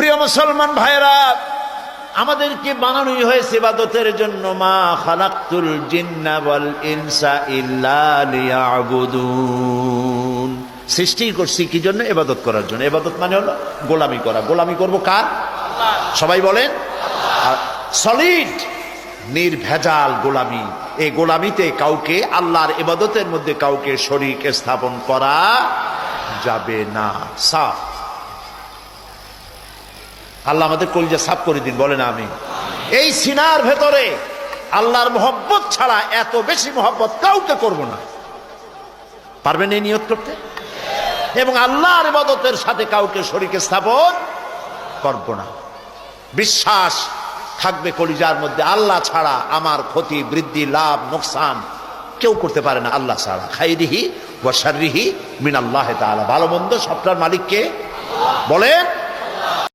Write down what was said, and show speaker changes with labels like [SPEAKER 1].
[SPEAKER 1] প্রিয় মুসলমান ভাইরা, আমাদেরকে বানানোই হয়েছে ইবাদতের জন্য। মা খালাকতুল জিন্না ওয়াল ইনসা ইল্লা লিয়াবুদুন। সৃষ্টি করছি কি জন্য? ইবাদত করার জন্য। ইবাদত মানে হলো গোলামি করা। গোলামি করব কার? সবাই বলেন। সলিড নির্ভেজাল গোলামি। এই গোলামিতে কাউকে, আল্লাহর ইবাদতের মধ্যে কাউকে শরীক স্থাপন করা যাবে না। সাফ। আল্লাহ আমাদের কলিজা সাফ করে দিন, বলেন আমিন। এই সিনার ভেতরে আল্লাহর মোহব্বত ছাড়া এত বেশি মোহব্বত কাউকে করব না। পারবেন এই নিয়ত করতে? এবং আল্লাহর ইবাদতের সাথে কাউকে শরীক স্থাপন করব না। বিশ্বাস থাকবে কলিজার মধ্যে, আল্লাহ ছাড়া আমার ক্ষতি, বৃদ্ধি, লাভ, নোকসান কেউ করতে পারে না আল্লাহ ছাড়া। খাইরিহি ওয়া শাররিহি মিনাল্লাহি তাআলা। ভালো মন্দ সবটার মালিক কে? বলেন।